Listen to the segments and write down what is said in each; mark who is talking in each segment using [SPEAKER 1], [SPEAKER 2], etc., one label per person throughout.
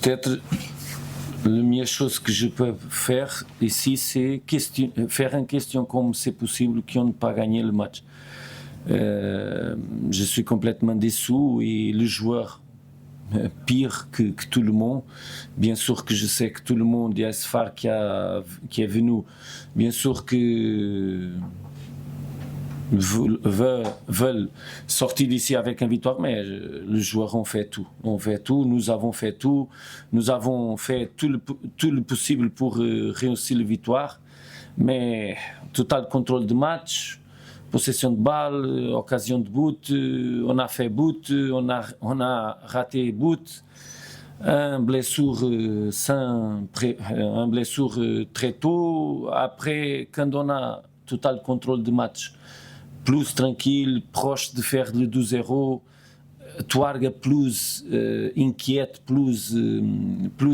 [SPEAKER 1] Peut-être la meilleure chose que je peux faire ici, c'est faire une question comme c'est possible qu'on ne pas gagner le match. Je suis complètement déçu et le joueur pire que tout le monde. Bien sûr que je sais que tout le monde, il y a Sfar qui est venu, bien sûr que veulent sortir d'ici avec une victoire, mais les joueurs ont fait tout. Nous avons fait tout. Nous avons fait tout le possible pour réussir la victoire. Mais total contrôle de match, possession de balle, occasion de but, on a fait but, on a raté but. Un blessure très tôt. Après, quand on a total contrôle de match, plus tranquille, proche de faire le 2-0, Tuarga plus inquiète, plus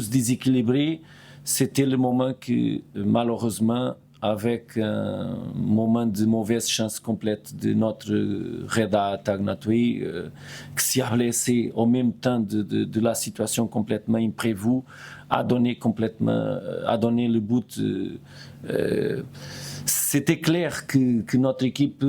[SPEAKER 1] déséquilibré. C'était le moment que, malheureusement, avec un moment de mauvaise chance complète de notre Reda Tagnatoui, qui s'est blessé en même temps de la situation complètement imprévue, a donné le but. C'était clair que notre équipe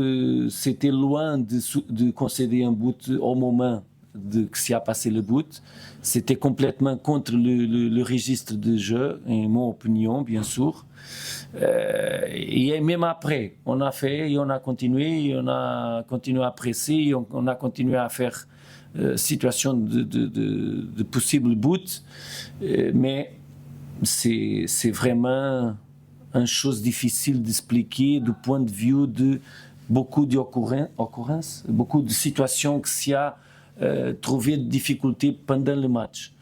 [SPEAKER 1] c'était loin de concéder un but au moment que s'y a passé le but. C'était complètement contre le registre de jeu, en mon opinion, bien sûr. Et même après, on a fait et on a continué à presser, on a continué à faire situation de possible but. Mais c'est vraiment une chose difficile d'expliquer du point de vue de beaucoup d'occurrences, beaucoup de situations que s'y a trouvé de difficultés pendant le match.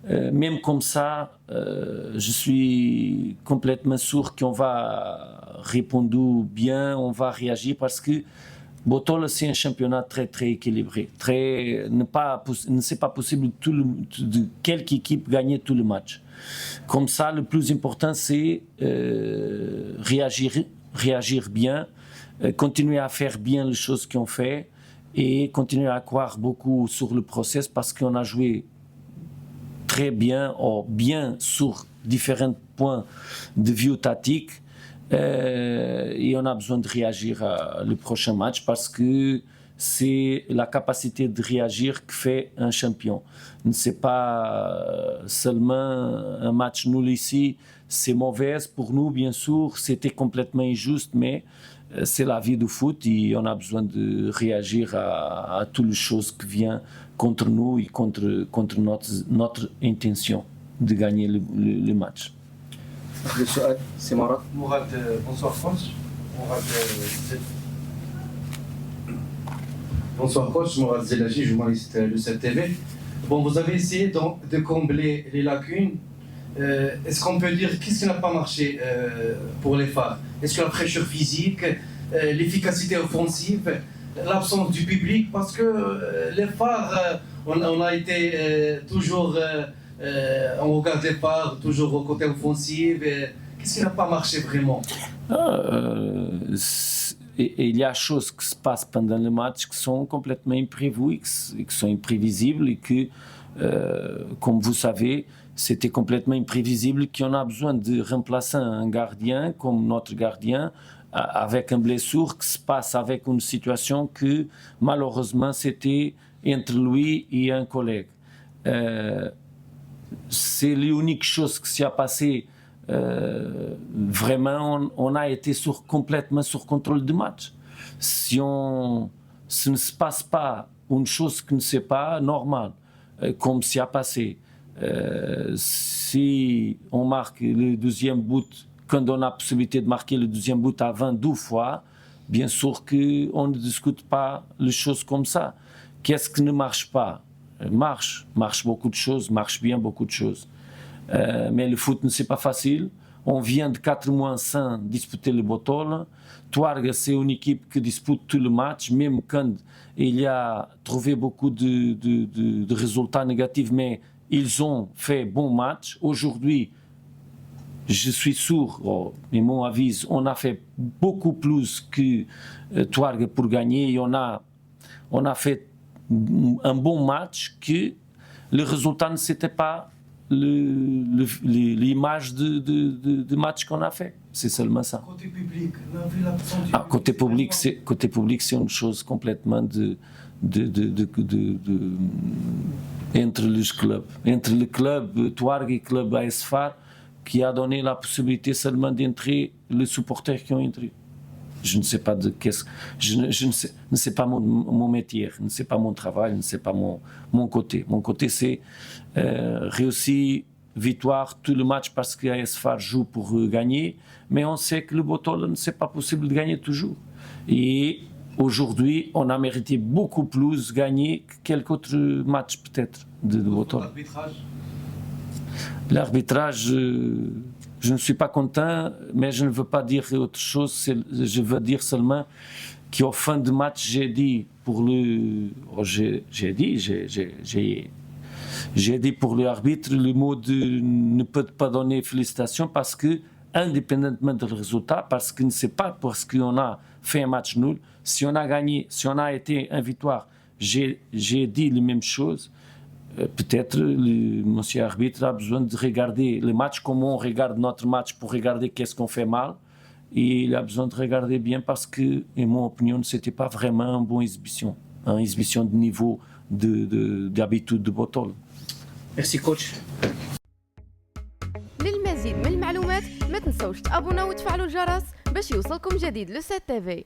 [SPEAKER 1] Même comme ça, je suis complètement sûr qu'on va répondre bien, on va réagir parce que Botola, c'est un championnat très très équilibré. C'est pas possible de quelque équipe gagner tout le match. Comme ça, le plus important, c'est réagir bien, continuer à faire bien les choses qu'on fait et continuer à croire beaucoup sur le process parce qu'on a joué très bien, bien sur différents points de vue tactique. Et on a besoin de réagir le prochain match parce que c'est la capacité de réagir que fait un champion. C'est pas seulement un match nul ici, c'est mauvais pour nous bien sûr, c'était complètement injuste, mais c'est la vie du foot et on a besoin de réagir à toutes les choses qui viennent contre nous et contre notre intention de gagner le match.
[SPEAKER 2] Le سؤال c'est Mourad.
[SPEAKER 3] Mourad, bonsoir coach. Bonsoir coach, Mourad Zelagi, journaliste de cette TV. Bon, vous avez essayé de combler les lacunes. Est-ce qu'on peut dire qu'est-ce qui n'a pas marché pour les phares? Est-ce que la fraîcheur physique, l'efficacité offensive, l'absence du public? Parce que les phares, on a été toujours... on regarde les phares, toujours au côté offensif. Qu'est-ce qui n'a pas marché vraiment?
[SPEAKER 1] Il y a des choses qui se passent pendant le match qui sont complètement imprévues et qui sont imprévisibles et que, comme vous savez, c'était complètement imprévisible qu'on a besoin de remplacer un gardien comme notre gardien avec une blessure qui se passe avec une situation que malheureusement c'était entre lui et un collègue. C'est l'unique chose qui s'est passée. Vraiment, on a été complètement sur contrôle du match. Si ne se passe pas une chose qui ne c'est pas normal, comme s'y a passé, si on marque le deuxième but, quand on a la possibilité de marquer le deuxième but avant 2 fois, bien sûr qu'on ne discute pas les choses comme ça. Qu'est-ce qui ne marche pas? Marche beaucoup de choses, marche bien beaucoup de choses. Mais le foot, c'est pas facile. On vient de 4 mois sans disputer le Botola. Tuarga, c'est une équipe qui dispute tout le match, même quand il a trouvé beaucoup de résultats négatifs, mais ils ont fait bon match. Aujourd'hui, je suis sûr, et mon avis, on a fait beaucoup plus que Tuarga pour gagner et on a fait un bon match que le résultat ne s'était pas l'image de match qu'on a fait. C'est seulement ça.
[SPEAKER 3] Côté public, on a vu l'absence du
[SPEAKER 1] Ah, côté public, c'est une chose complètement entre les clubs. Entre le club Touareg et le club AS FAR, qui a donné la possibilité seulement d'entrer les supporters qui ont entré. Je ne sais pas de qu'est-ce. Je ne sais pas mon métier, ne sais pas mon travail, ne sais pas mon côté. Mon côté, c'est réussir, victoire, tout le match parce que AS FAR joue pour gagner, mais on sait que le Botola, ne c'est pas possible de gagner toujours. Et aujourd'hui, on a mérité beaucoup plus gagner que quelques autres matchs peut-être de Botola. L'arbitrage, je ne suis pas content, mais je ne veux pas dire autre chose. Je veux dire seulement qu'au fin de match, j'ai dit pour l'arbitre le mot de ne peut pas donner félicitations parce que, indépendamment du résultat, parce que ne c'est pas parce qu'on a fait un match nul, si on a gagné, si on a été en victoire, j'ai dit la même chose. Peut-être le monsieur arbitre a besoin de regarder le match comme on regarde notre match pour regarder qu'est-ce qu'on fait mal. Et il a besoin de regarder bien parce que, en mon opinion, ce n'était pas vraiment une bonne exhibition. Une exhibition de niveau d'habitude de Botola.
[SPEAKER 2] Merci coach.
[SPEAKER 4] للمزيد من المعلومات ما تنسوش تابوناو وتفعلوا الجرس باش يوصلكم جديد لو 7 تي في.